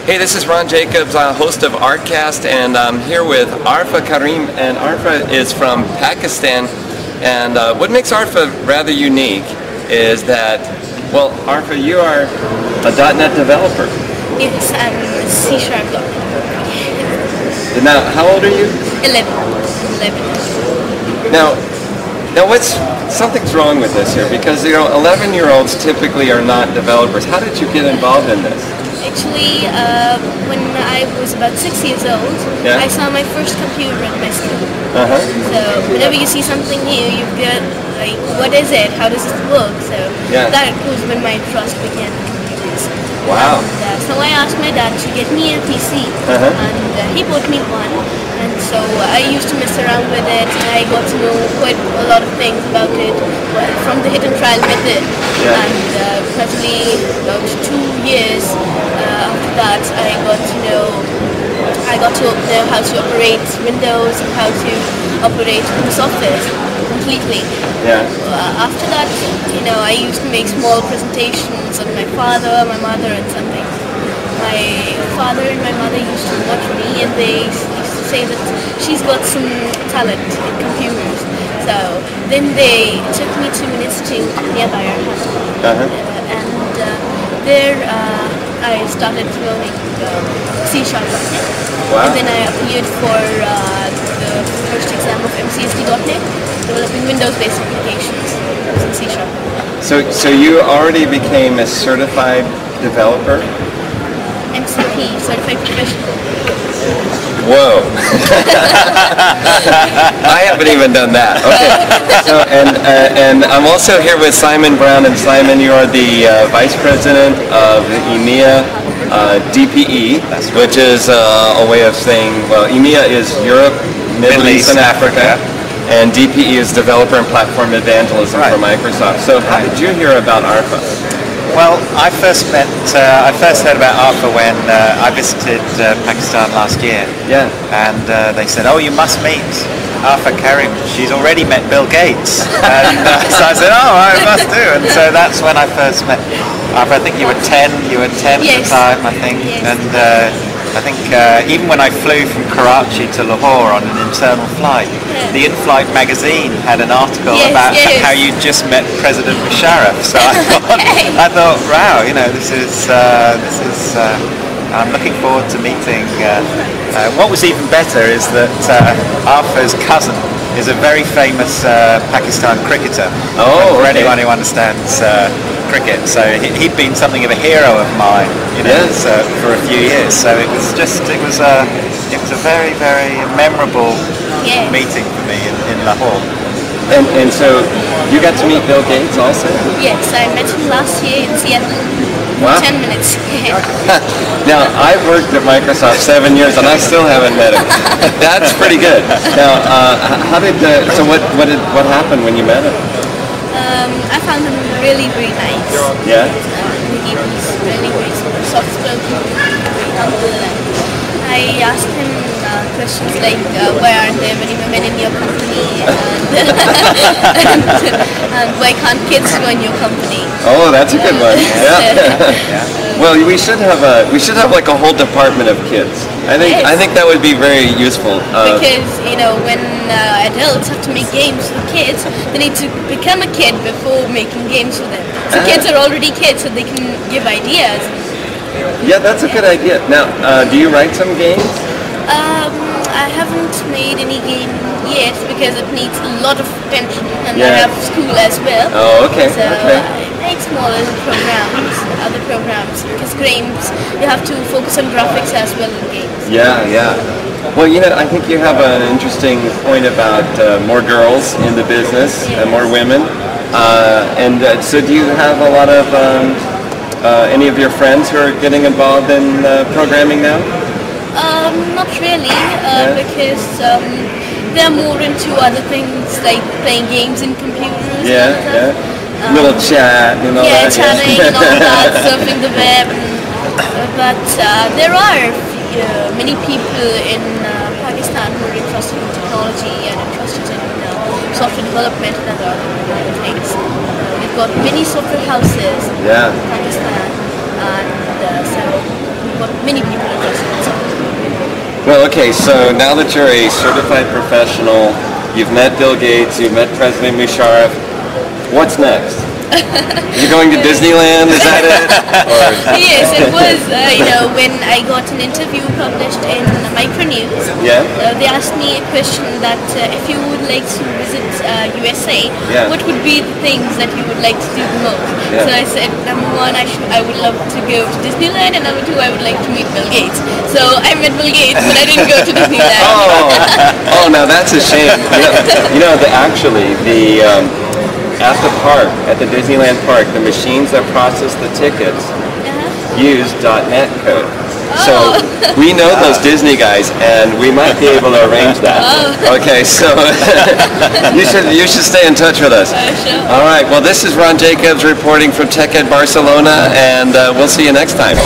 Hey, this is Ron Jacobs, host of Artcast, and I'm here with Arfa Karim, and Arfa is from Pakistan. And what makes Arfa rather unique is that, well, Arfa, you are a .NET developer. Yes, I'm C#. Now, how old are you? 11. Now something's wrong with this here, because 11-year-olds typically are not developers. How did you get involved in this? Actually, when I was about 6 years old, yeah? I saw my first computer at my school. So whenever you see something new, you get like, what is it? How does it work? So that was when my trust began in computers. Wow. And, so I asked my dad to get me a PC, and he bought me one. And so I used to mess around with it. I got to know quite a lot of things about it from the hit and trial method. And probably about 2 years after that, I got to know how to operate Windows and how to operate Microsoft Office completely. After that, I used to make small presentations of my father, my mother, and something. My father and my mother used to watch me, and they used to say that she's got some talent in computers. So then they took me to an institute nearby our house, and there I started learning C#. Wow. And then I appeared for the first exam of MCSD.NET, developing Windows-based applications using C#. So you already became a certified developer? MCP, Certified Professional. Whoa! I haven't even done that. Okay. So and I'm also here with Simon Brown, and Simon, you are the Vice President of EMEA DPE, which is a way of saying, well, EMEA is Europe, Middle East, and Africa, and DPE is Developer and Platform Evangelism for Microsoft. So how did you hear about Arfa? Well, I first heard about Arfa when I visited Pakistan last year. And they said, "Oh, you must meet Arfa Karim. She's already met Bill Gates." And so I said, "Oh, I must do." And so that's when I first met Arfa. I think you were 10. You were 10 at the time, I think. And I think even when I flew from Karachi to Lahore on an internal flight, the In-Flight magazine had an article about how you just met President Musharraf. So I thought, wow, this is. I'm looking forward to meeting. What was even better is that Arfa's cousin is a very famous Pakistan cricketer. For anyone who understands cricket, so he'd been something of a hero of mine, for a few years. So it was a very, very memorable meeting for me in Lahore. And so you got to meet Bill Gates also? Yes, I met him last year in Seattle. Wow. 10 minutes. Now, I've worked at Microsoft 7 years, and I still haven't met him. That's pretty good. Now, what happened when you met him? I found him really, really nice. He was really, really soft-spoken, very humble, and I asked him questions like, why aren't there many women in your company, and why can't kids join your company? Oh, that's a good one. Well, we should have like a whole department of kids. I think that would be very useful. Because when adults have to make games for kids, they need to become a kid before making games for them. So kids are already kids, so they can give ideas. Yeah, that's a good idea. Now, do you write some games? I haven't made any game yet because it needs a lot of attention, and I have school as well. Oh, okay. So I make smaller programs, other programs, because games, you have to focus on graphics as well in games. Well, I think you have an interesting point about more girls in the business and more women. So do you have a lot of any of your friends who are getting involved in programming now? Not really, because they're more into other things like playing games in computers. Little chat and all that. Chatting and all that, surfing the web. But there are many people in Pakistan who are interested in technology and interested in software development and other things. We've got many software houses in Pakistan, and so got many people interested. So. Well, okay, so now that you're a certified professional, you've met Bill Gates, you've met President Musharraf, what's next? You're going to Disneyland, is that it? Or? Yes, it was, when I got an interview published in Micronews, they asked me a question that if you would like to visit USA, what would be the things that you would like to do the most? So I said, number one, I would love to go to Disneyland, and number two, I would like to meet Bill Gates. So I met Bill Gates, but I didn't go to Disneyland. Oh, now that's a shame. At the park, at the Disneyland park, the machines that process the tickets use .NET code. So we know those Disney guys, and we might be able to arrange that. Okay, so you should stay in touch with us. Sure. All right, well, this is Ron Jacobs reporting from Tech Ed Barcelona, and we'll see you next time.